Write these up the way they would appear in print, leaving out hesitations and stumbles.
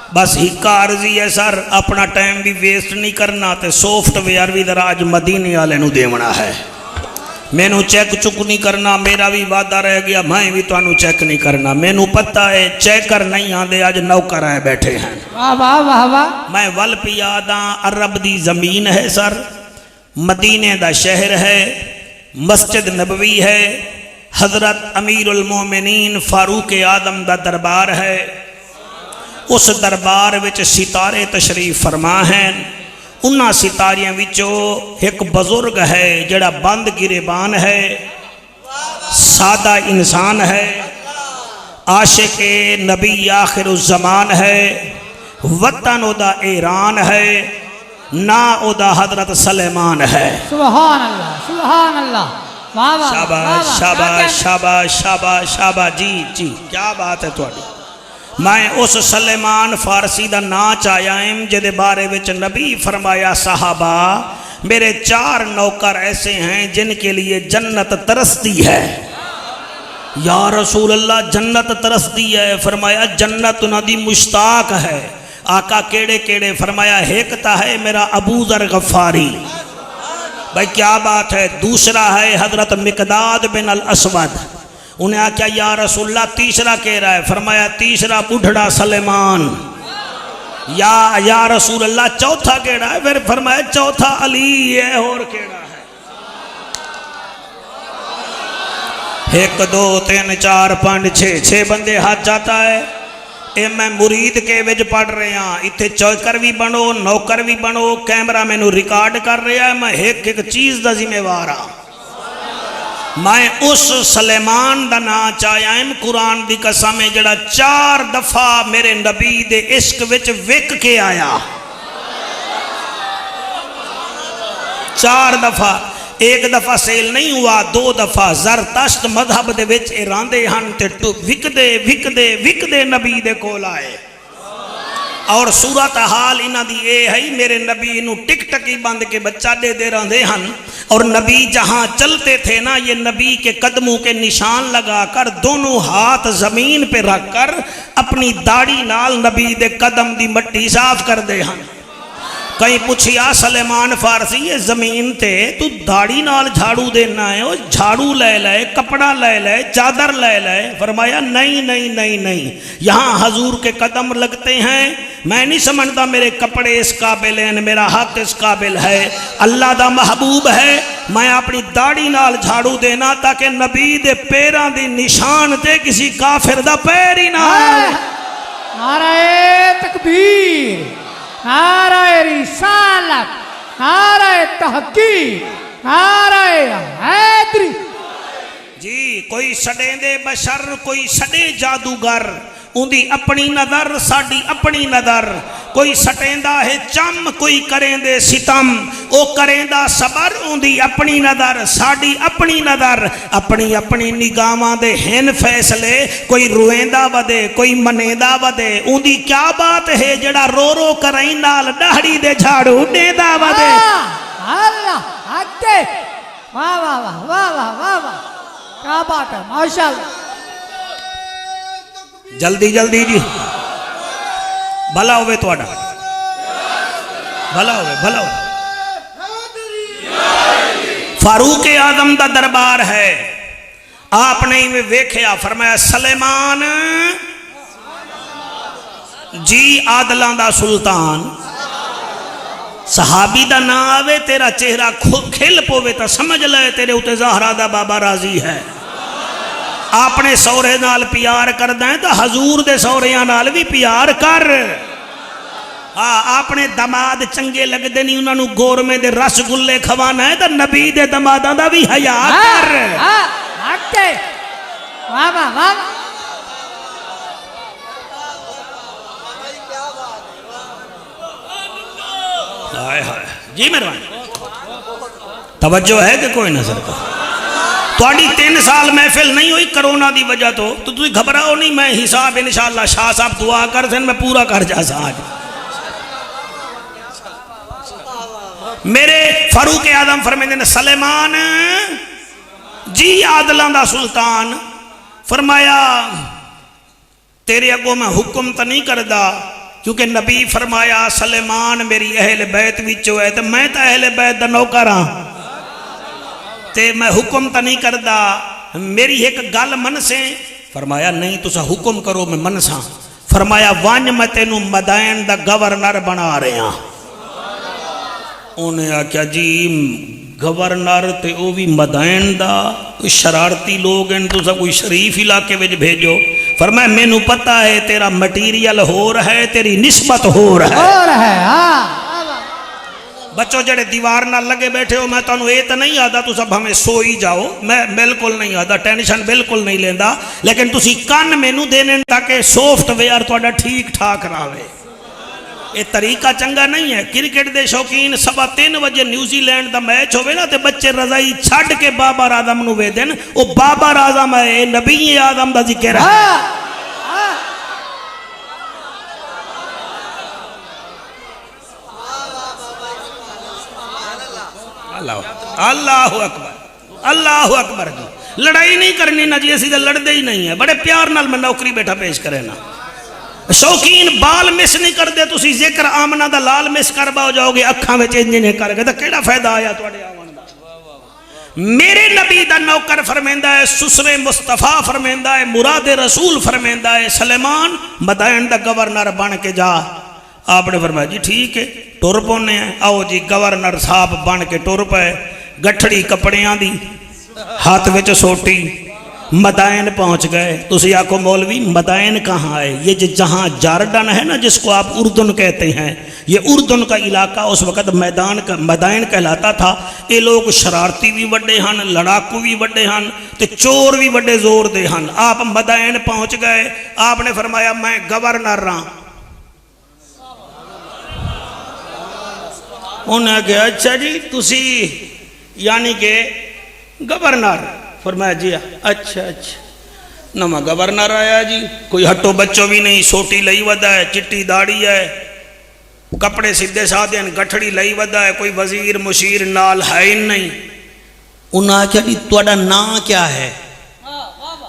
बस हिक्का अर्जी है सर, अपना टाइम भी वेस्ट नहीं करना तो सॉफ्टवेयर भी दराज मदीने वाले नूं देवना है। मैनू चेक चुक नहीं करना, मेरा भी वादा रह गया, मैं भी तुहानू चेक नहीं करना। मैनू पता है चेकर नहीं आते, अज नौकर आए बैठे हैं। वाह वाह वाह वाह। मैं वल पियादा, अरब दी जमीन है सर, मदीने दा शहर है, मस्जिद नबवी है, हजरत अमीरुल मोमिनीन फारूक आदम दा दरबार है। उस दरबार विच सितारे तशरीफ फरमा हैं। उन्हां सितारियां विचों एक बुजुर्ग है जिहड़ा बंद गिरेबान है, सादा इंसान है, आशिक़े नबी आखिरुज़्ज़मान है, वतन ओदा ईरान है, ना ओदा हजरत सलेमान है। सुभान अल्लाह सुभान अल्लाह। वाह वाह शाबाश शाबाश शाबाश शाबाश शाबाश। जी जी क्या बात है तुहाडी। मैं उस सलेमान फारसी का नां चायाम जिहदे बारे विच नबी फरमाया साहबा मेरे 4 नौकर ऐसे हैं जिनके लिए जन्नत तरसती है। या रसूल अल्लाह जन्नत तरसती है? फरमाया जन्नत उन्हां दी मुश्ताक है। आका केड़े केड़े? फरमाया एक ता है मेरा अबू ज़र गफ़ारी, भाई क्या बात है। दूसरा है हजरत मिकदाद बिन अल असवद। उन्हें आख्या या रसूलल्लाह तीसरा कह रहा है? फरमाया तीसरा बुढ़ड़ा सलेमान। या रसूल अल्लाह चौथा केड़ा है? फिर फरमाया चौथा अली है। और केड़ा है? 1 2 3 4 5 6 बंदे हाथ जाता है। ये मैं मुरीद के विच पढ़ रहा, इत्थे चौकर भी बनो नौकर भी बनो, कैमरा मैनू रिकॉर्ड कर रहा है, मैं एक एक चीज़ का जिम्मेवार हाँ। मैं उस सलेमान का नां चायाम कुरान की कसम है जड़ा 4 दफा मेरे नबी दे इश्क विच विक के आया। 4 दफा, 1 दफा सेल नहीं हुआ, 2 दफा ज़रतश्त मजहब दे विच रांदे हन ते विकदे विकदे विकदे नबी दे कोल आए। और सूरत हाल इन्हां दी ये है मेरे नबी इनू टिकटकी बंद के बच्चा दे रहते हैं। और नबी जहाँ चलते थे ना, ये नबी के कदमों के निशान लगाकर दोनों हाथ जमीन पे रखकर अपनी दाढ़ी नाल नबी दे कदम दी मट्टी साफ करते हैं। कहीं पूछिया सलेमान फारसी ये जमीन ते तू दाढ़ी नाल झाड़ू देना है? वो झाड़ू ले ले, कपड़ा ले ले, चादर ले ले। फरमाया नहीं नहीं नहीं नहीं, यहाँ हजूर के कदम लगते हैं। मैं नहीं समझता मेरे कपड़े इस काबिल हैं, मेरा हाथ इस काबिल है। अल्लाह दा महबूब है, मैं अपनी दाढ़ी नाल झाड़ू देना ताकि नबी दे पैरां दी निशान ते किसी काफिर दा पैर ही ना आए। नारे तकबीर, नारे रिसालत, नारे तहकीक, नारे हैदरी। जी कोई सडेंदे बशर, कोई सडे जादूगर, उनकी अपनी नज़र साड़ी अपनी नज़र। कोई सटेंदा है चम, कोई करेंदे सितम, वो करेंदा सबर, उनकी अपनी नज़र साड़ी अपनी नज़र। अपनी अपनी निगाहां दे हैं फैसले, कोई रोएंदा वदे कोई मनेंदा वदे। उनकी क्या बात है जड़ा रो रो करई नाल दाढ़ी दे झाड़ू देंदा वदे। अल्लाह आके वाह वाह वाह वाह वाह वाह वाह, क्या बात है माशाल्लाह। जल्दी जल्दी जी, भला होवे तुहाडा, भला होवे भला होवे। फारूक आदम दा दरबार है, आपने वेख्या। फरमाया सलेमान जी आदलां दा सुल्तान। सहाबी दा ना आवे तेरा चेहरा खिल पोवे तो समझ ले तेरे उते ज़हरा दा बाबा राजी है। अपने सौरे नाल प्यार करदा है तो हजूर दे सौरियां नाल भी प्यार कर। हाँ अपने दमाद चंगे लगते नहीं, उन्होंने गोरमे दे रसगुल्ले खवाना है तो नबी दे दमादा दा भी हया कर। वाह वाह वाह। हाय हाय जी मेहरबानी, तवज्जो है कि कोई नजर का? थोड़ी 3 साल महफिल नहीं हुई कोरोना की वजह तो तुम घबराओ नहीं, मैं हिसाब इंशाअल्लाह शाह साहब दुआ कर सन मैं पूरा कर जा आज। मेरे फारूक आदम फरमाते ने सलेमान जी आदलां दा सुल्तान। फरमाया तेरे अगों मैं हुक्म तो नहीं करदा, क्योंकि नबी फरमाया सलेमान मेरी अहल बैत विचों है, तो मैं तो अहल बैत दा नौकर हाँ, ते मैं हुक्म तो नहीं करदा, मेरी एक गल मनसे। फरमाया नहीं तुसा हुक्म करो मैं मनसा। फरमाया वन मैं तेनू मदायन दा गवर्नर बना रहा। उन्हें आख्या जी गवर्नर ते वो भी मदायन दा, कोई शरारती लोग हैं, तुसा कोई शरीफ इलाके में भेजो। फरमाया मैनू पता है तेरा मटीरियल हो रहा है, तेरी निस्बत हो रहा है। बच्चों जड़े दीवार नाल लगे बैठे हो, मैं तुहानू ये तो नहीं आता तुसा भावें सोई जाओ, मैं बिल्कुल नहीं आता, टेंशन बिल्कुल नहीं लेंदा, लेकिन तुसी कन मैनू देने ताकि सॉफ्टवेयर तुहाडा ठीक ठाक रहे। ये तरीका चंगा नहीं है। क्रिकेट के शौकीन 3:15 बजे न्यूजीलैंड का मैच होवे ना, तो बच्चे रजाई छड़ के बाबर आजम नू वे देन, वो बाबर आजम है, नबी आजम का जिक्र है। अल्लाह अकबर, अल्लाह अकबर जी। लड़ाई नहीं करनी ना जी, असी तो लड़ते ही नहीं है, बड़े प्यार नाल मैं नौकरी बैठा पेश करे ना। शौकीन बाल मिस नहीं करते, तुसी जिक्र आमना दा लाल मिस कर पाओ जाओगे, अखा में इंजने करके तो केड़ा फायदा आया तुहाडे आवन दा। मेरे नबी दा नौकर फरमांदा है, सुसरे मुस्तफा फरमांदा है, मुरादे रसूल फरमांदा है, सलेमान मदायन दा गवर्नर बन के जा। आपने फरमाया जी ठीक है, टुर पौने हैं। आओ जी गवर्नर साहब बन के टुर पाए, गठड़ी कपड़ियां दी, हाथ में सोटी, मदायन पहुंच गए। तुसी आखो मौलवी मदायन कहाँ है? ये जहाँ जार्डन है ना, जिसको आप उर्दन कहते हैं, ये उर्दन का इलाका उस वक़्त मदायन कहलाता था। ये लोग शरारती भी वड्डे हैं, लड़ाकू भी वड्डे हैं, तो चोर भी वड्डे जोर दे हैं। आप मदायन पहुंच गए, आपने फरमाया मैं गवर्नर रहा। उन्हें कहा अच्छा जी तुसी यानी के गवर्नर? फरमाया जी अच्छा अच्छा। नवा गवर्नर आया जी, कोई हट्टो बच्चो भी नहीं, सोटी लई वदा है, चिट्टी दाढ़ी है, कपड़े सीधे साधे हैं, गठड़ी लई वदा है, कोई वजीर मुशीर नाल है ही नहीं। उन्हें आख्या जी तुहाडा नाम क्या है?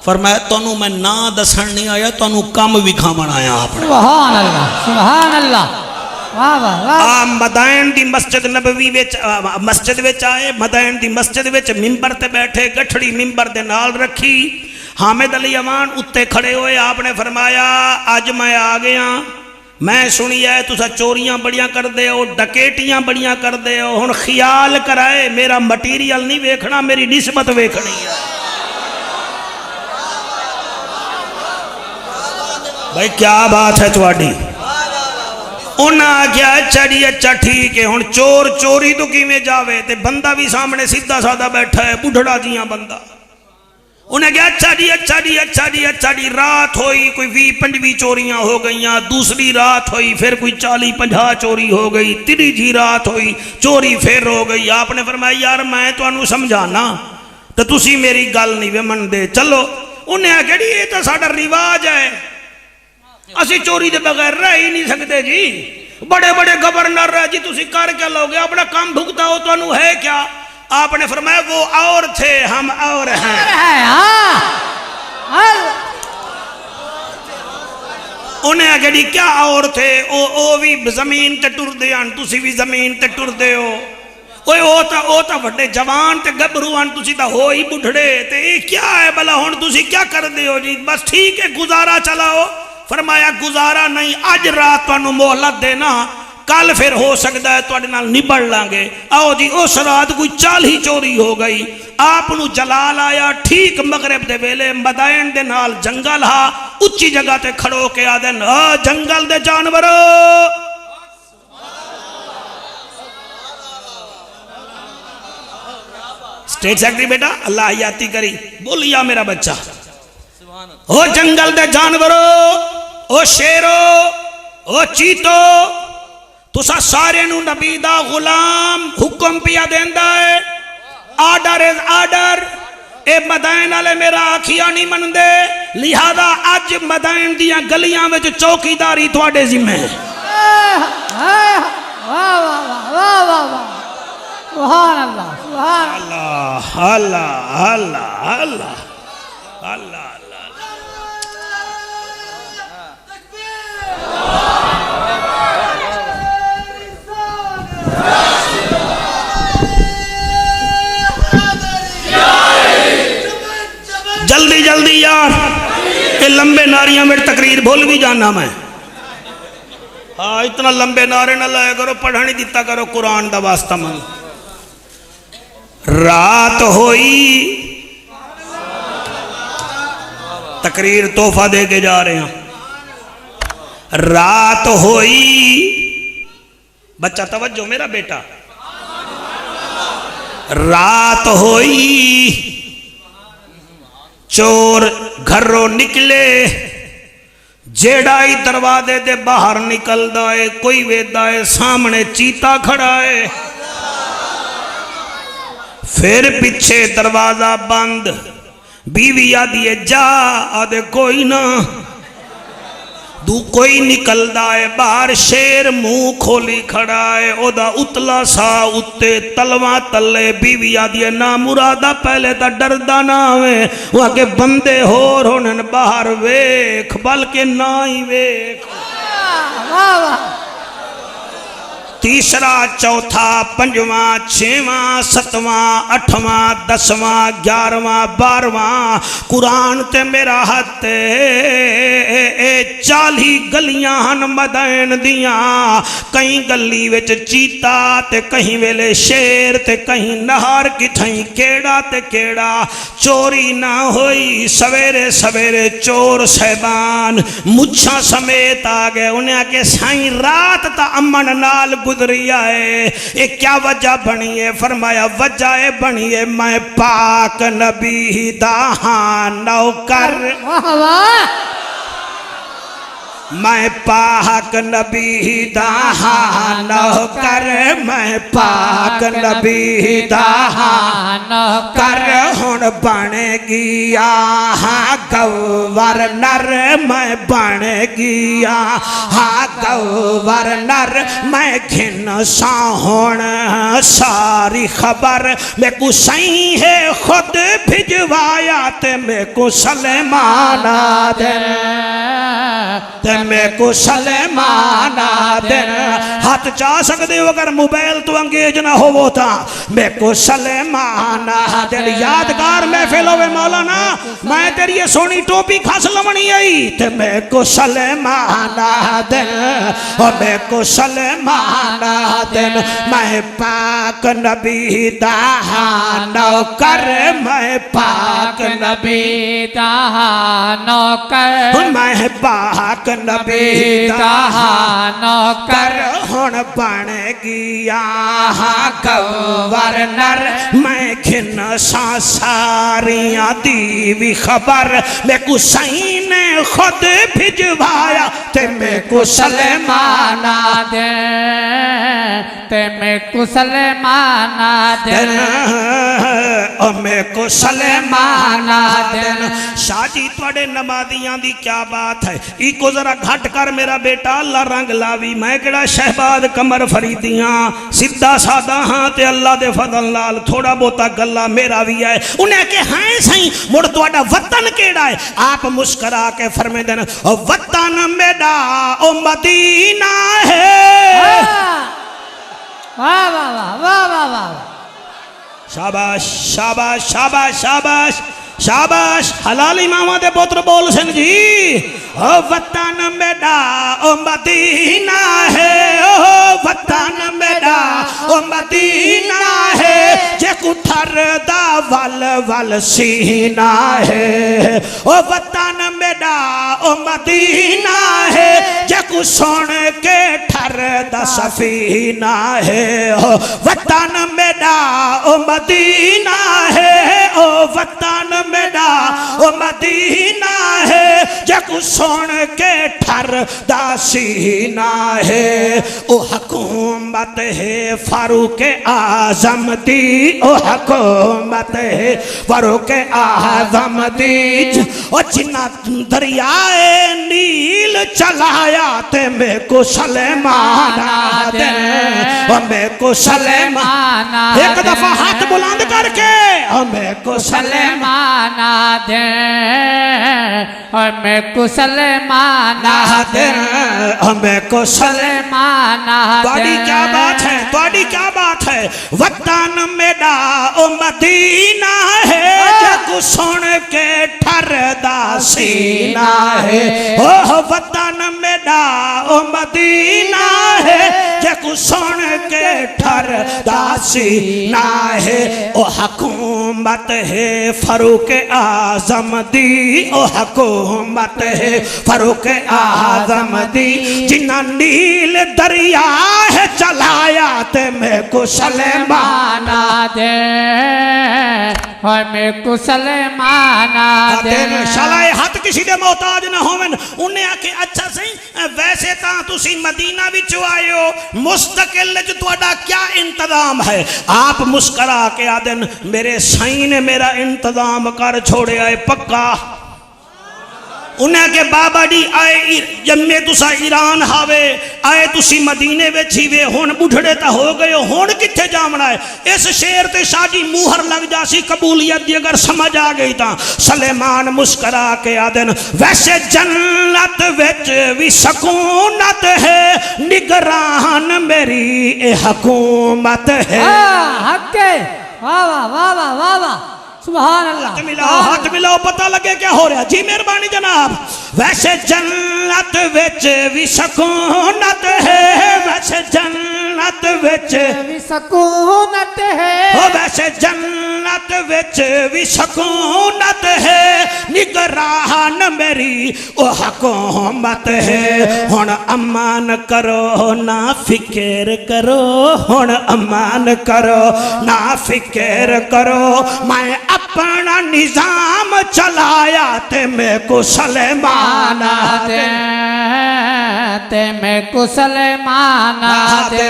फरमाया तुहानू मैं नाम दसन नहीं आया, तुहानू कम विखावन आया। आपने सुभान अल्लाह, सुभान अल्लाह। मदायन दी मस्जिद नबवी विच मस्जिद विच आए, मदायन दी मस्जिद विच मिंबर ते बैठे, गठड़ी मिंबर दे नाल रखी, हामिद अली अमान उत्ते खड़े हुए। आपने फरमाया अज मैं आ गया, मैं सुनी है तुसा चोरियां बड़ियां करदे हो, डकैतियां बड़ियां करदे हो, हुण ख्याल कराए मेरा मटीरियल नहीं वेखना, मेरी निस्बत वेखनी है। भाई क्या बात है तुहाडी। उन्हें आख्या अच्छा जी अच्छा ठीक है, हुण चोर चोरी तो किवें जावे, ते बंदा भी सामने सीधा साधा बैठा है, बुढ़ड़ा जिया बंदा। उन्हें कहा अच्छा जी अच्छा जी अच्छा जी अच्छा जी। रात होई कोई 20-25 चोरियां हो गई, दूसरी रात होई फिर कोई 40-50 चोरी हो गई, तीसरी रात होई चोरी फिर हो गई। आपने फरमाया यार मैं तुहानू समझाना तो तुसी मेरी गल नहीं वे मनदे, चलो। उन्हें आख्या जी ये तो साडा रिवाज है, असी चोरी के बगैर रह ही नहीं सकते जी, बड़े बड़े गवर्नर है जी, तुसी कर क्या लोगे, अपना काम भुगताओ, तुहानू है क्या? आपने फरमाया वो और थे हम और हैं। उन्हें आगे जी क्या और थे? ओ भी जमीन ते टुरदे हैं, तुसी भी जमीन ते टुरदे हो। ओ तो वड्डे जवान ते गभरू हैं, तुसी तो हो ही बुढ़ड़े, ते ये क्या है भला हुण तुसी क्या करदे हो जी? बस ठीक है गुजारा चलाओ। फरमाया गुजारा नहीं, अज रात तुहानू मोहलत देना, कल फिर हो सकता है तुहाडे नाल निबड़ लांगे। आओ जी उस रात कोई 40 चोरी हो गई, आपनू जलाल आया ठीक मगरिब दे वेले, मदायन दे नाल जंगल हा, उच्ची जगह ते खड़ो के आदन जंगल दे जानवरों, स्टेट सेक्रेटरी बेटा अल्लाह हयाती करी, बोलिया मेरा बच्चा, ओ जंगल दे जानवरों, ओ शेरो, ओ चीतो, तुसा सारे नू नबी दा गुलाम हुक्म पिया देंदा है, आर्डर इज आर्डर। ए मदायन वाले मेरा आखिया नहीं मनदे, लिहाजा अज मदायन दियां गलियां विच चौकीदारी तुहाडे जिम्मे है। सुभान अल्लाह, सुभान अल्लाह अल्लाह अल्लाह अल्लाह अल्लाह। तकरीर भूल भी जाना मैं। हाँ इतना लंबे नारे ना लाया करो, पढ़ा नहीं दिता करो कुरान दा वास्ता मन। रात होई तकरीर तोहफा दे के जा रहे हैं। रात होई बच्चा तवज्जो मेरा बेटा। रात होई चोर घरों निकले, जेड़ा ही दरवाजे दे बाहर निकलदा है कोई वेदा है सामने चीता खड़ा है। फिर पीछे दरवाजा बंद, बीवी आदि है जा, आदे कोई ना, दू कोई निकलदा है बाहर, शेर मुंह खोली खड़ा है, ओदा उतला सा उत्ते तलवा तले, बीवी आदि है ना मुरादा पहले तो डरदा ना आवे, वहां के बंदे होर होने बाहर वेख बल्कि ना ही वेख। वाह वाह। तीसरा चौथा पंजवा छेवा सतवां अठवां दसवां 11वां 12वां कुरान ते मेरा हथ 40 गलियां हन मदैन दियां, कहीं गली विच चीता ते कहीं वेले शेर ते कहीं नहर किथई केड़ा ते केड़ा। चोरी ना होई, सवेरे सवेरे चोर सहबान मुच्छा समेत आ गए। उन्हें आके साईं रात ता अमन नाल गुजरी है, ये क्या वजह बनी है? फरमाया वजह है बनी है मैं पाक नबी दा हां नौकर। वाह वाह। मैं पाक नबी दा हां नौकर, मैं पाक नबी दा हां नौकर, हुण बन गया हां गवर्नर, मैं बन गया हां गवर्नर, मैं घिन सा हुण सारी खबर, मैं को सही है खुद भिजवाया ते मैं को सलेमाना दे, मैं को सलेमाना दिन। हाथ चा सकते हो अगर मोबाइल तो अंगेज ना हो था, मैं को सलेमाना दिन। यादगार महफिल होवे मौलाना, मैं तेरी ये सोनी टोपी खस लवनी आई ते मैं को सलेमाना दिन, और मैं को सलेमाना दिन। मैं पाक नबी दा हां नौकर, मैं पाक नबी दा हां नौकर, मैं पाक नबी दा हां नौकर, हुण बन गया हां गवर्नर, मैं खिन सा सारियां दी भी खबर, मैं को सही ने खुद भिजवाया ते मैं को सलेमाना दे, ते मैं को सलेमाना दे, और मैं को सलेमाना दे। शाह जी तुहाडे नमाजियां दी क्या बात है, इको जरा घट कर मेरा बेटा अल्लाह रंग लावी। मैं केड़ा शहबाद कमर फरीदियां सीधा सादा हाँ ते अल्लाह दे फजल नाल थोड़ा बहुता गल्ला मेरा भी है। उन्हें के हैं सही मुड़ तुहाडा वतन केड़ा है? आप मुस्करा के फरमाते हैं ओ वतन मेरा ओ मदीना है। वाह वाह वाह वाह वाह वाह। शाबाश शाबाश शाबाश शाबाश शाबाश। हलाल इमामा दे पुत्र बोल सन जी, ओ वतन मेरा ओ मदीना है, ओ वतन मेरा ओ मदीना है, जे कुठर दा वल वल सीना है, ओ वतन मेरा ओ मदीना है, जे कु सुन के ठर दा सफीना है, ओ वतन मेरा ओ मदीना है, ओ वतन मेरा ओ मदीना है, जग सुन के ठर दासीना है। ओ हुकूमत है फारूक आजम दी, ओ हुकूमत है फारूक आजम दी, ओ जिन्ना दरियाए नील चलाया ते मेरे को सलेमाना दे, ओ मेरे को सलेमाना। एक दफा हाथ बुलंद करके ओ मेरे को सलेमाना दे, और मैं को सलमाना दिन हमें को सलमाना ਤੁਹਾਡੀ क्या बात है, ਤੁਹਾਡੀ क्या बात है। वतन मेरा ओ मदीना है, जग सुन के ठरदा सीना है। ओ वतन मेरा ओ मदीना है, जग सुन के ठरदा सीना है। ओ हुकूमत है फारूक आजम दी, ओ हुकूमत है फारूक आजम दी। जिन्ना नील दरिया है चलाया ते मैं को सलमाना दे, हमें को सलमाना दे। शालाए हथ किसी दे मोहताज ना होवन। उन्हें आके अच्छा सही वैसे तां तुसी मदीना विचों आए हो, मुस्तकिल च तुहाडा क्या इंतजाम है। आप मुस्करा के आदन मेरे साईं ने मेरा इंतजाम कर छोड़े आए पक्का। उन्हें के बाबा जी आए जम्मे तुसा ईरान हावे, आए तुसी मदीने विच ही वे, हुण बुढ़ड़े तो हो गए हो, हुण किथे जावना है। इस शेर ते शादी मुहर लग जासी कबूलियत दी अगर समझ आ गई तां। सलेमान मुस्करा के आदन वैसे जन्नत विच भी सकूनत है, निगरान मेरी ए हुकूमत है। हक्के वाह वाह वाह वाह वाह वाह सुभान अल्लाह। हाथ मिलाओ पता लगे क्या हो रहा। जी मेहरबानी जनाब। वैसे जन्नत विच भी सकूनत है, वैसे जन्नत विच भी सकूनत है, ओ वैसे जन्नत विच भी सकूनत है, निगरान मेरी ओ हुकूमत है। हुण अमान करो ना फिक्र करो, हुण अमान करो ना फिक्र करो। मैं अपना निजाम चलाया ते मैं को सलमाना दे, ते मैं को सलमाना दे।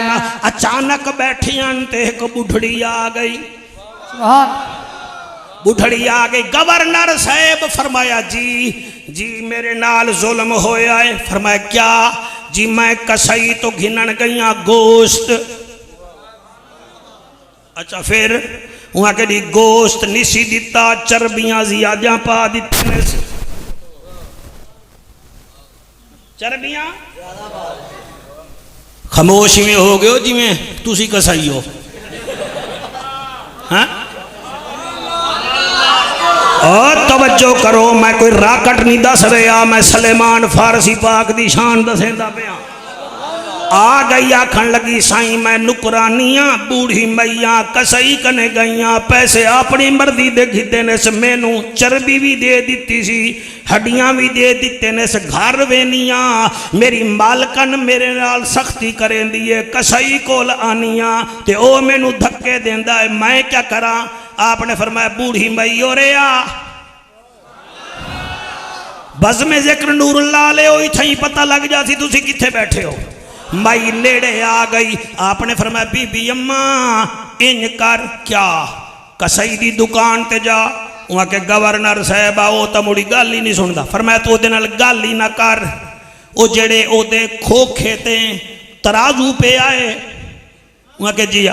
अचानक बैठियां ते एक बुढ़ड़ी आ गई। सुभान बुढ़ड़ी आ गई। गवर्नर साहब फरमाया जी जी मेरे नाल जुल्म होया है। फरमाया क्या जी, मैं कसाई तो घिनन गईया गोश्त। अच्छा फिर वहां के गोश्त निसी दिता, चर्बियां ज्यादा पा दिते ने, चर्बियां खामोश में हो गए हो जिमें तुसी कसाई हो। हाँ और तवज्जो करो, मैं कोई राकट नहीं दस रहा, मैं सलेमान फारसी पाक दी शान दसेंदा पिया। आ गई आखन लगी साईं मैं नुकरानियां बूढ़ी मैया कसई कने गईयां, पैसे अपनी मर्जी दे खिदे ने, मैनू चर्बी भी दे दी सी, हड्डियां भी दे दिते ने, घर वेनियां मेरी मालकन मेरे नाल सख्ती करेंदी है, कसई कोल आनियां ते ओ मैनू धक्के देंदा है, मैं क्या करा। आपने फरमाया बूढ़ी मई हो रे आ बज़ में जिक्र नूरुल्लाह ले हो, इत्थे ही पता लग जासी तुसी किथे बैठे हो। माई नेड़े आ गई। आपने फरमाया बीबी अम्मा इंज कर, क्या कसई दी दुकान ते जा। वहां के गवर्नर साहब आओ तो मुड़ी गल ही नहीं सुनता। फरमाया तू ओदे नाल गल ही ना कर, ओ जेड़े ओदे खोखे ते तराजू पे आए। वहां के जी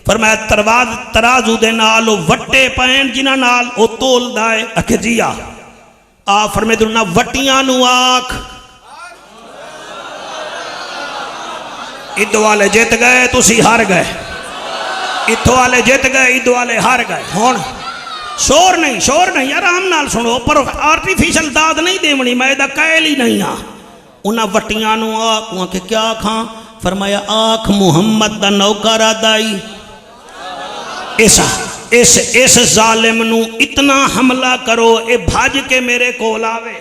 फरमाया तराजू दे नाल वट्टे पैन जिन्हां नाल ओ तोलदा है। आखे जी आ फरमाया दुना वट्टियां नु आख। इदो वाले जित गए तुसी हार गए, इथों वाले जित गए इदो वाले हार गए। हुण शोर नहीं आराम नाल सुनो, पर आर्टिफिशियल दाद नहीं देवनी, मैं इहदा कहल ही नहीं हाँ। उन्हां वट्टियां नूं आख के क्या आखां। फरमाया आख मुहम्मद दा नौकर आदाई। इस जालिम नूं इतना हमला करो ए भज के मेरे कोल आवे।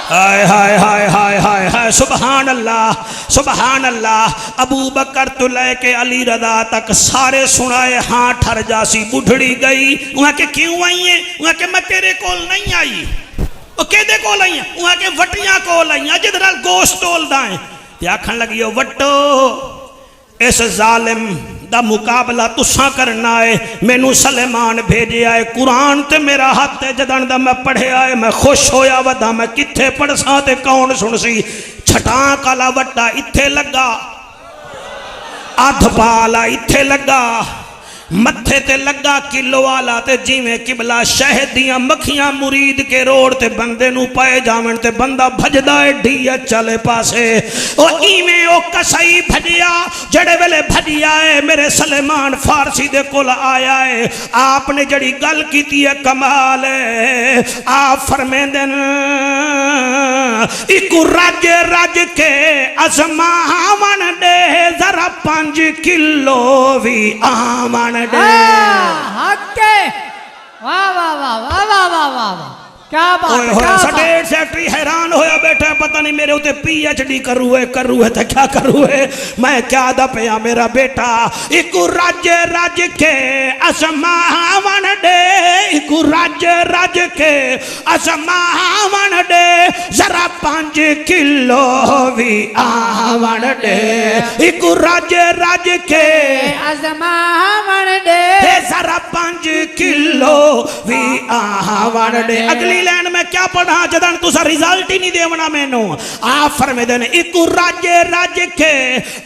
हाय हाय हाय हाय हाय हाय सुबहान अल्लाह सुबहान अल्लाह। अबू बकर तो लेके अली रदा तक सारे सुनाए हाँ ठर जासी। बुढ़ड़ी गई वहां के क्यों आई है। वहां के मैं तेरे कोल नहीं आई, केदे कोल आई है। वहां के वटियां कोल आई जिद नाल गोश्त तोलदा है। ते आखन लगी ओ वट्टो इस जालिम दा मुकाबला तुसा करना है, मैनू सलेमान भेजे आए, कुरान ते मेरा हाथ है जदन दा मैं पढ़े आए, मैं खुश होया वदा मैं किथे पढ़सा ते कौन सुनसी। छटां काला वट्टा इत्थे लगा, अध पाला इत्थे लगा, मत्थे ते लगा किलो वाला ते जिवें किबला शहद दियां मक्खियां मुरीद के रोड ते बंदे नू पाए जावन ते बंदा भजदा है ढीया चले पासे ओ इवें ओ कसाई भजिया जड़े वेले भजिया है मेरे सलेमान फारसी दे कोल आया है आपने जड़ी गल कीती है कमाल है आप फरमांदे न इकु रज रज के अजमावन दे जरा 5 किलो भी आवन हके वाह वाह वाह वाह वाह वाह वाह वाह क्या बात है स्टेट सेक्रेटरी हैरान होया बैठा पता नहीं मेरे उते पीएचडी करू है तो क्या करू है मैं क्या दपया मेरा बेटा इकु रज रज के असमावन दे इकु रज रज के असमावन दे जरा 5 किलो भी आवन दे इकु रज रज के असमावन दे जरा 5 किलो भी आवन दे अगली लाइन में क्या पढ़ा जदन तुसा रिजल्ट ही नहीं देवना मैनू आप फरमाते ने इकु राज्य राज्य के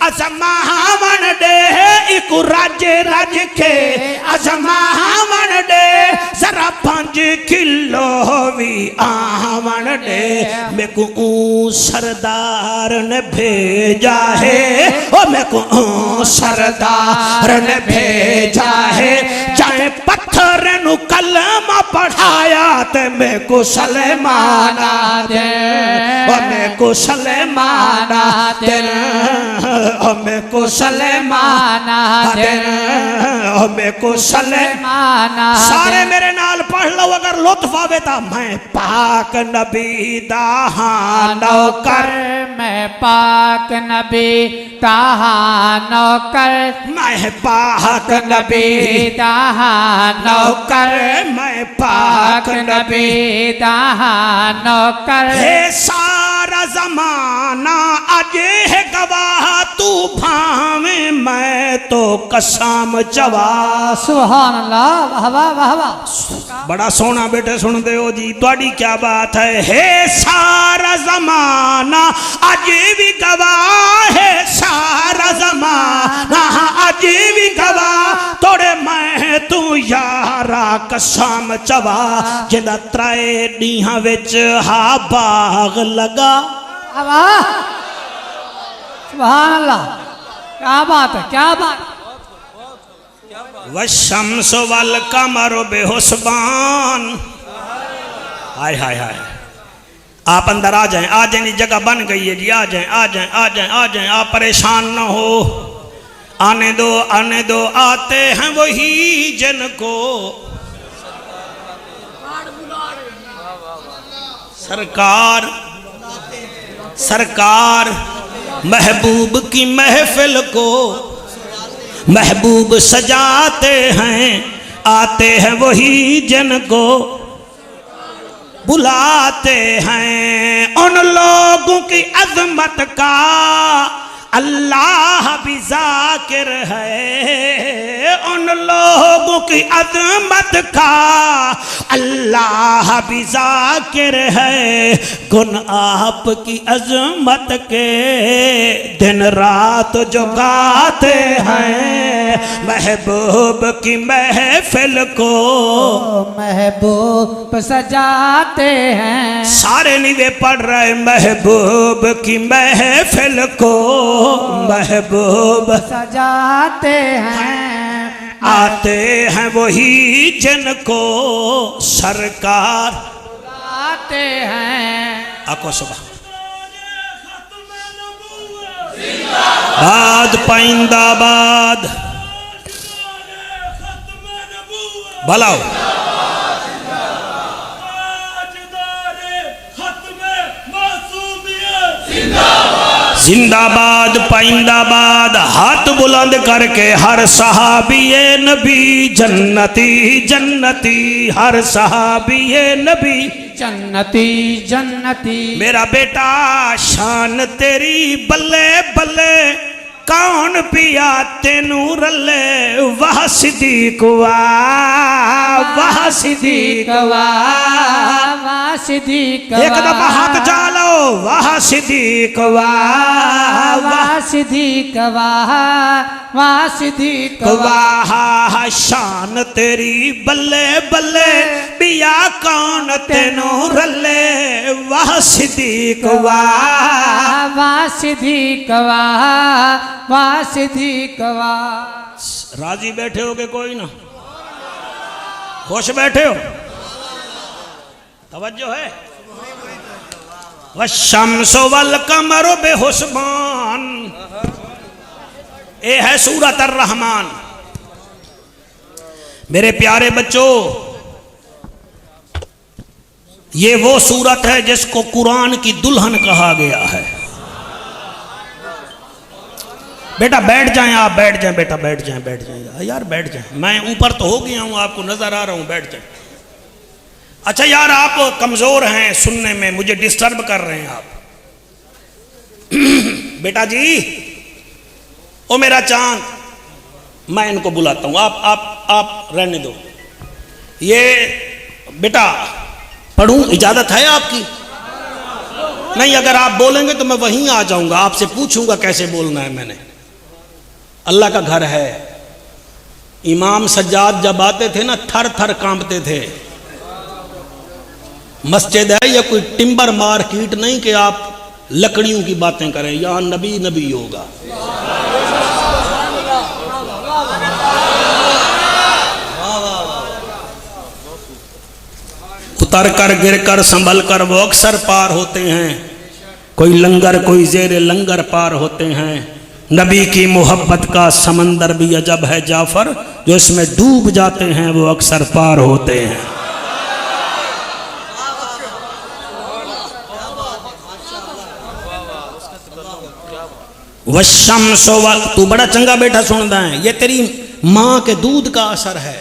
असमावन दे इकु राज्य राज्य के असमावन दे जरा 5 किलो भी आवन दे मेरे को सरदार ने भेजा है ओ मेरे को सरदार ने भेजा है चाहे पत्थर नु कलमा पढ़ाया ते मैं को सलेमाना दे मैं को सलेमाना दे मैं को सलेमाना दे मैं को सलेमाना सारे मेरे नाल पढ़ लो अगर लुत्फ आवे ता मैं पाक नबी दा नौकर मैं पाक नबी दा नौकर मैं पाक नबी दा नौकर मैं पाक नबी दा नौकर हे सारा जमाना अजे है गवाह तू भावे मैं तो कसम चवा सुभान अल्लाह वाह वाह वाह वाह बड़ा सोना बेटे सुनते हो जी ਤੁਹਾਡੀ क्या बात है हे सारा जमाना अजे भी गवाह है सारा जमाना अजे भी गवाह तोड़े मैं तू यारा कसम चवा जिंदा त्राए डीहा विच हा बाग लगा वाह सुभान अल्लाह क्या बात है क्या बात वशम्स वल कमर बेहुस्बान हाय हाय हाय आप अंदर आ जाए जगह बन गई है जी आ जाए आ जाए आ जाए आ जाए आप परेशान न हो आने दो आते हैं वही जिनको सरकार सरकार महबूब की महफिल को महबूब सजाते हैं आते हैं वही जिनको बुलाते हैं उन लोगों की अजमत का अल्लाह भी जाकिर है उन लोगों की अजमत का अल्लाह भी जाकिर है गुन आपकी अजमत के दिन रात जो गाते हैं महबूब की महफिल को महबूब सजाते हैं सारे निवे पढ़ रहे महबूब की महफिल को महबूब सजाते हैं आते हैं वही जिनको सरकार आते हैं आको सुबह बाद पाइंदाबाद भलाओ जिंदाबाद पाइंदाबाद हाथ बुलंद करके हर सहाबीए नबी जन्नती जन्नती हर सहाबीए नबी जन्नती जन्नती मेरा बेटा शान तेरी बल्ले बल्ले कौन पिया तेनू रले वाह सिद्दीक वाह सिद्दीक वाह सिद्दीक एक दफा हाथ चालो वाह सिद्दीक वाह वाह सिद्दीक वाह, वाह सिद्दीक वाह शान तेरी बल्ले बल्ले पिया कौन तेनू रले। वाह सिद्दीक वाह, वाह सिद्दीक वाह, वाह सिद्दीक वाह। राजी बैठे हो के कोई ना, खुश बैठे हो, तवज्जो है। वशम्सु वल कमरु बेहुस्बान, ये है सूरत अर्रहमान। मेरे प्यारे बच्चों, ये वो सूरत है जिसको कुरान की दुल्हन कहा गया है। बेटा बैठ जाएं, आप बैठ जाएं, बेटा बैठ जाएं, बैठ जाएं यार, बैठ जाएं। मैं ऊपर तो हो गया हूं, आपको नजर आ रहा हूं, बैठ जाएं। अच्छा यार, आप कमजोर हैं सुनने में, मुझे डिस्टर्ब कर रहे हैं आप। बेटा जी, ओ मेरा चांद, मैं इनको बुलाता हूं, आप रहने दो। ये बेटा पढ़ूं, इजाजत है आपकी? नहीं, अगर आप बोलेंगे तो मैं वहीं आ जाऊंगा, आपसे पूछूंगा कैसे बोलना है। मैंने अल्लाह का घर है। इमाम सज्जाद जब आते थे ना, थर थर कांपते थे। मस्जिद है या कोई टिम्बर मार्केट नहीं कि आप लकड़ियों की बातें करें, यहां नबी नबी होगा। उतर कर गिर कर संभल कर वो अक्सर पार होते हैं। कोई लंगर कोई जेरे लंगर पार होते हैं। नबी की मोहब्बत का समंदर भी अजब है जाफर, जो इसमें डूब जाते हैं वो अक्सर पार होते हैं। वशम्सु वल, तू बड़ा चंगा बेटा सुनता है, ये तेरी माँ के दूध का असर है।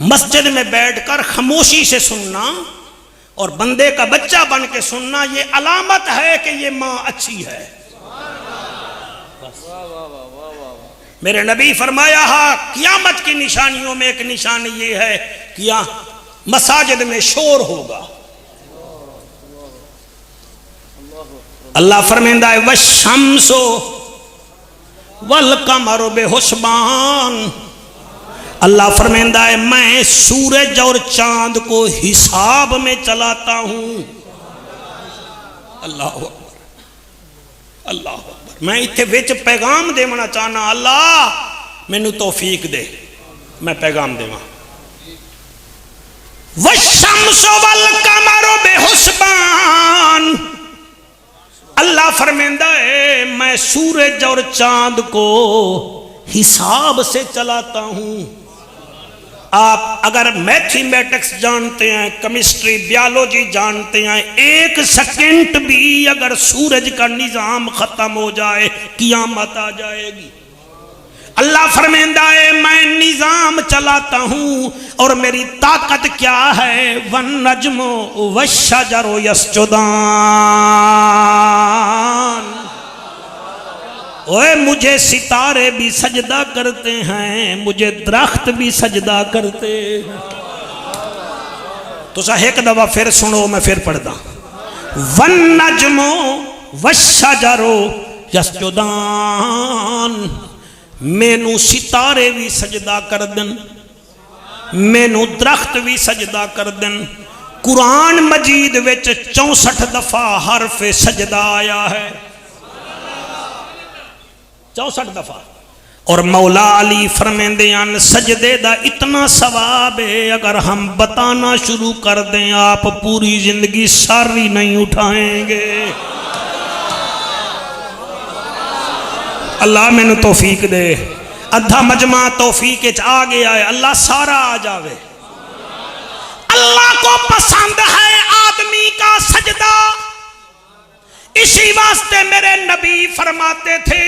मस्जिद में बैठकर खामोशी से सुनना और बंदे का बच्चा बन के सुनना, ये अलामत है कि ये माँ अच्छी है। मेरे नबी फरमाया, क़यामत की निशानियों में एक निशानी ये है कि मसाजिद में शोर होगा। अल्लाह फरमांदा है, वशम्सु वल कमरु बेहुस्बान। अल्लाह फरमांदा है, मैं सूरज और चांद को हिसाब में चलाता हूं। अल्लाह अकबर, अल्लाह अकबर। मैं इत्थे विच पैगाम देना चाहना, अल्लाह मैनू तौफीक दे, मैं पैगाम देवा। वशम्सु वल कमरु बेहुस्बान। अल्लाह फरमांदा है, मैं सूरज और चांद को हिसाब से चलाता हूं। आप अगर मैथमेटिक्स जानते हैं, केमिस्ट्री बायोलॉजी जानते हैं, एक सेकंड भी अगर सूरज का निजाम खत्म हो जाए क़यामत आ जाएगी। अल्लाह फरमांदा है, मैं निजाम चलाता हूं और मेरी ताकत क्या है। वन नज्मु वश्शजरु यस्जुदान। ओए मुझे सितारे भी सजदा करते हैं, मुझे दरख्त भी सजदा करते हैं। तो एक दफा फिर सुनो, मैं फिर पढ़दा। वन नज्मु वश्शजरु यस्जुदान। मैनू सितारे भी सजदा कर देन, मैनू दरख्त भी सजदा कर देन। कुरान मजीद विच 64 दफा हरफ सजदा आया है, 64 दफा। और मौला अली फरमांदे हैं, सजदे दा इतना सवाब है, अगर हम बताना शुरू कर दें आप पूरी जिंदगी सारी नहीं उठाएंगे। अल्लाह मैनू तौफीक दे। अद्धा मजमा तौफीक आ गया है, अल्लाह सारा आ जावे। अल्लाह को पसंद है आदमी का सजदा, इसी वास्ते मेरे नबी फरमाते थे,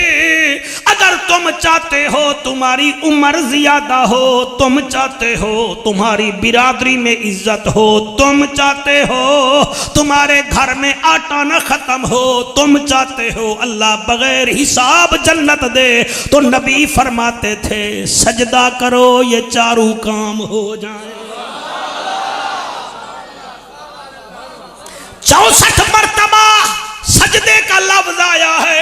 अगर तुम चाहते हो तुम्हारी उम्र ज्यादा हो, तुम चाहते हो तुम्हारी बिरादरी में इज्जत हो, तुम चाहते हो तुम्हारे घर में आटा न खत्म हो, तुम चाहते हो अल्लाह बगैर हिसाब जन्नत दे, तो नबी फरमाते थे सजदा करो, ये चारों काम हो जाए। 64 मरतबा सजदे का लफ्ज आया है।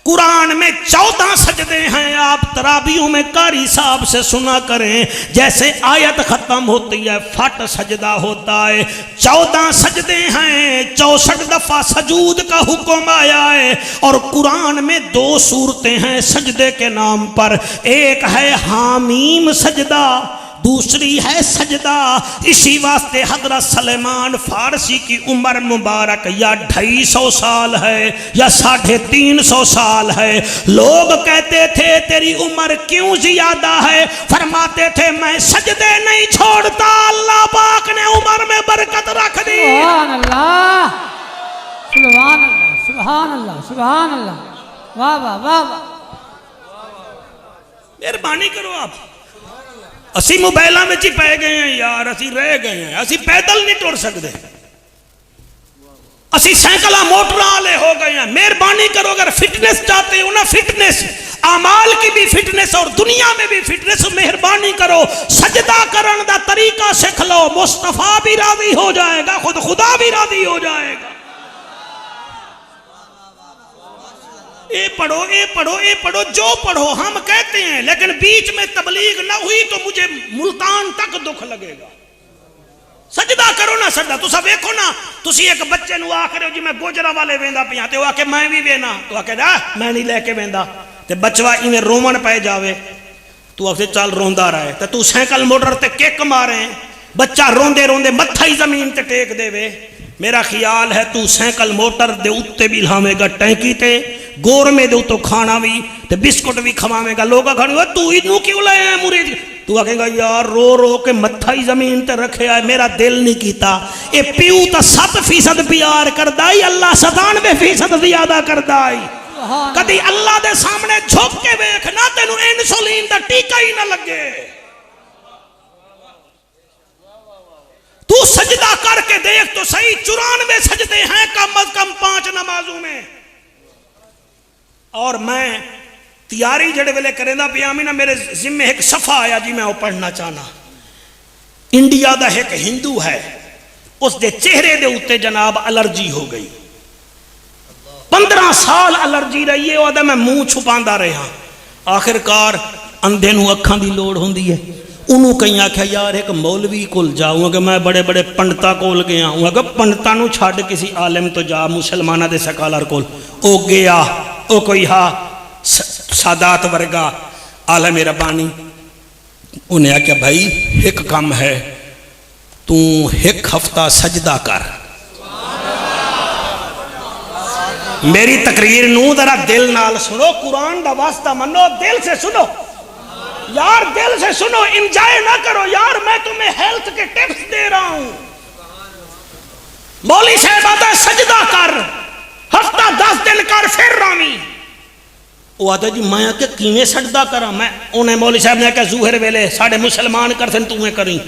कुरान में 14 सजदे हैं। आप तराबियों में कारी साहब से सुना करें, जैसे आयत खत्म होती है फट सजदा होता है। 14 सजदे हैं, 64 दफा सजूद का हुक्म आया है। और कुरान में 2 सूरतें हैं सजदे के नाम पर, एक है हामीम सजदा, दूसरी है सजदा। इसी वास्ते हजरत सलेमान फारसी की उम्र मुबारक या 250 साल है या 350 साल है। लोग कहते थे तेरी उम्र क्यों ज्यादा है, फरमाते थे मैं सजदे नहीं छोड़ता, अल्लाह पाक ने उम्र में बरकत रख दी। सुभान अल्लाह, सुभान अल्लाह, सुभान अल्लाह, सुभान अल्लाह, वाह वाह वाह वाह। मेहरबानी करो आप, असी मोबाइलों में ही पै गए हैं यार, असी रह गए हैं, असी पैदल नहीं टुर सकते, असी साइकिल मोटर वाले हो गए हैं। मेहरबानी करो, अगर फिटनेस चाहते हो ना, फिटनेस आमाल की भी फिटनेस और दुनिया में भी फिटनेस, मेहरबानी करो सजदा करने का तरीका सीख लो, मुस्तफा भी राजी हो जाएगा, खुद खुदा भी राजी हो जाएगा। ये पढ़ो, ये पढ़ो, ये पढ़ो, जो पढ़ो हम कहते हैं, लेकिन बीच में तबलीग ना हुई तो मुझे मुल्तान तक दुख लगेगा। सजदा करो ना, सजदा तुसा देखो ना, तुसी एक बच्चे नु आख रहे हो जी मैं गोजरा वाले वेंदा पिया, ते वो आके मैं भी वेना, तो आके जा मैं नहीं लेके वेंदा, ते बचवा इवें रोमन पै जावे, तू आखे चल रोंदा रहे, ते तू साइकिल मोटर ते किक मारे, बच्चा रोंदे रोंदे मत्था ही जमीन ते टेक देवे। मेरा ख्याल है तू साइकिल मोटर दे उत्ते भी लावेगा, टैंकी ते गोरमे दे तो खाना भी ते बिस्कुट भी खवावेगा। लोग आखणगे तू इनू क्यों लाया मुरीद, तू आखेगा यार रो रो के मत्था ही जमीन ते रखे है, मेरा दिल नहीं कीता। ये प्यू तो 7% प्यार करदा ही, अल्लाह 97% ज्यादा करदा ही। कदी अल्लाह दे सामने झुक के वेख ना, तेनू इंसुलिन दा टीका ही ना लगे। तू सजदा करके देख तो सही, 94 सजदे हैं कम अज कम 5 नमाजों में। और मैं तैयारी जड़े वेले करेंदा पिया ना, मेरे जिम्मे एक सफा आया जी, मैं वो पढ़ना चाहना। इंडिया का एक हिंदू है, उसके चेहरे के उत्ते जनाब एलर्जी हो गई, 15 साल एलर्जी रही है। वो मैं मुंह छुपांदा रहा, आखिरकार अंधे नूं अखां दी लोड़ होंदी है। उन्होंने कई आख्या यार एक मौलवी कोल जाऊँ, कि मैं बड़े बड़े पंडितां कोल गया हूँ, अगर पंडितां नूं छड्ड किसी आलिम तो जा, मुसलमाना दे सकालर कोल। ओ गया, ओ कोई हा सादात वर्गा आलम रब्बानी, उन्हें आख्या भाई एक काम है, तू एक हफ्ता सजदा कर। मेरी तकरीर नूं जरा दिल नाल सुनो, कुरान दा वास्ता मनो, दिल से सुनो यार, दिल से सुनो, इंजॉय ना करो यार, मैं तुम्हें हेल्थ के टिप्स दे रहा हूं। मौली साहब आता है सजदा कर, हफ्ता 10 दिन कर, फिर रामी। वो आता जी मैं आके किवें सजदा करा, मैं उन्हें मौली साहब ने आख्या जूहर वेले साढ़े मुसलमान करते तू करी।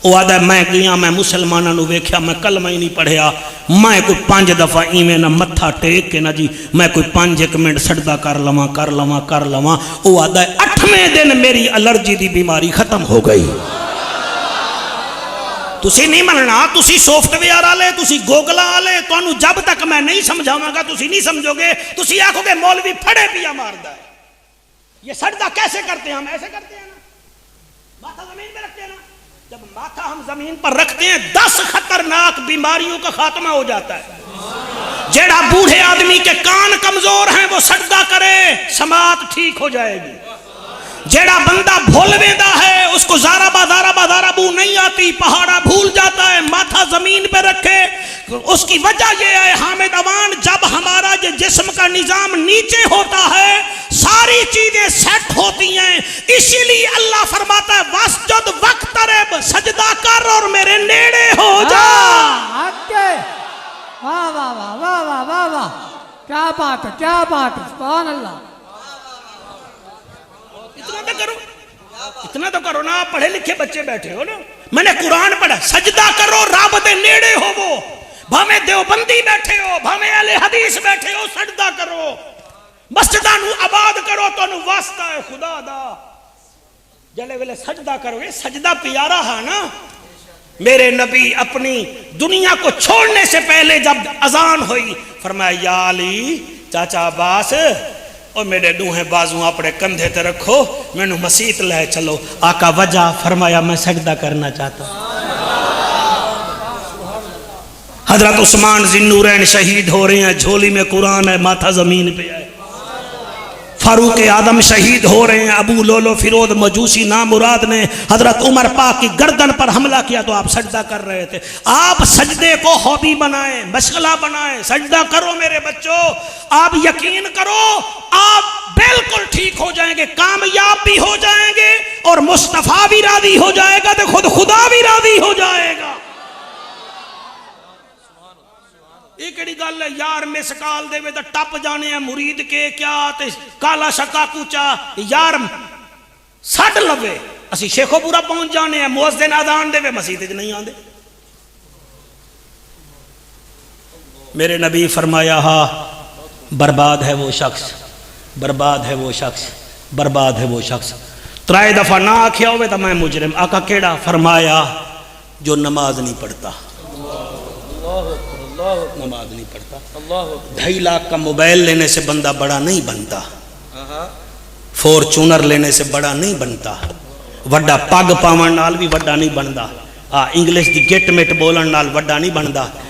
वो आता मैं गया, मैं मुसलमानों को वेख्या, मैं कलमा ही नहीं पढ़िया, मैं कोई 5 दफा इवें ना मत्था टेक के ना जी, मैं कोई 5-1 मिनट सजदा कर लवां कर लवां कर लवां। वो आता है 8वें दिन मेरी एलर्जी की बीमारी खत्म हो गई। तुसी नहीं मनना, तुसी सॉफ्टवेयर वाले, तुसी गूगल वाले, तुहानू जब तक मैं नहीं समझावांगा तुसी नहीं समझोगे। तुसी आखोगे मौलवी फड़े पिया मारदा है। ये सजदा कैसे करते हैं? हम ऐसे करते हैं ना, माथा जमीन पे रखते हैं ना, जब माथा हम जमीन पर रखते हैं 10 खतरनाक बीमारियों का खात्मा हो जाता है। जेड़ा बूढ़े आदमी के कान कमजोर हैं वो सजदा करे, समात ठीक हो जाएगी। जेड़ा बंदा भूल वेंदा है, उसको ज़ारा बाजारा बू नहीं आती, पहाड़ा भूल जाता है, माथा जमीन पे रखे, उसकी वजह यह है हामिद अवान, जब हमारा ये जिस्म का निजाम नीचे होता है सारी चीजें सेट होती हैं। इसीलिए अल्लाह फरमाता है वस्जुद वक्तरब, सजदा कर और मेरे नेड़े हो जा। वाह वाह वाह वाह वाह वाह वाह, क्या बात है, क्या बात है, सुभान अल्लाह। इतना तो करो, इतना तो करो ना, पढ़े लिखे बच्चे बैठे हो ना, मैंने कुरान पढ़ा, सजदा करो रब दे नेड़े हो, वो भावे देवबंदी बैठे हो, भावे अहले हदीस बैठे हो, सजदा करो, मस्जिदां नू आबाद करो, तुहानू वास्ता है खुदा दा। जले वेले सजदा करोगे, सजदा प्यारा है ना। मेरे नबी अपनी दुनिया को छोड़ने से पहले जब अजान हुई फरमाया या अली चाचा अब्बास और मेरे दूहे बाजू अपने कंधे ते रखो, मैनू मसीत ले चलो। आका वजह फरमाया मैं सजदा करना चाहता। हजरत उस्मान जिन्नूरैन शहीद हो रहे हैं, झोली में कुरान है, माथा जमीन पे है। फारूक आदम शहीद हो रहे हैं, अबू लोलो फिरोज मजूसी नाम मुराद ने हजरत उमर पाक की गर्दन पर हमला किया तो आप सजदा कर रहे थे। आप सजदे को हॉबी बनाएं, मशगला बनाएं, सजदा करो मेरे बच्चों। आप यकीन करो आप बिल्कुल ठीक हो जाएंगे, कामयाब भी हो जाएंगे और मुस्तफा भी राजी हो जाएगा तो खुद खुदा भी राजी हो जाएगा। एक गल है यार, मिसकाल देवे तो टप जाने हैं मुरीद के क्या ते काला शका कूचा यार सट लवे असी शेखोपुरा पहुंच जाने हैं, मुअज्जिन अजान देवे मस्जिद नहीं आंदे। मेरे नबी फरमाया हा बर्बाद है वो शख्स, बर्बाद है वो शख्स, बर्बाद है वो शख्स। 3 दफा ना आख्या हो तो मैं मुजरिम। आका केड़ा? फरमाया जो नमाज नहीं पढ़ता, नमाज नहीं पढ़ता। 2.5 लाख का मोबाइल लेने से बंदा बड़ा नहीं बनता, फॉर्चूनर लेने से बड़ा नहीं बनता, वड्डा पग पावन नाल भी वड्डा नहीं बनता, इंग्लिश दी गेट मेट बोलन नाल वड्डा नहीं बनता।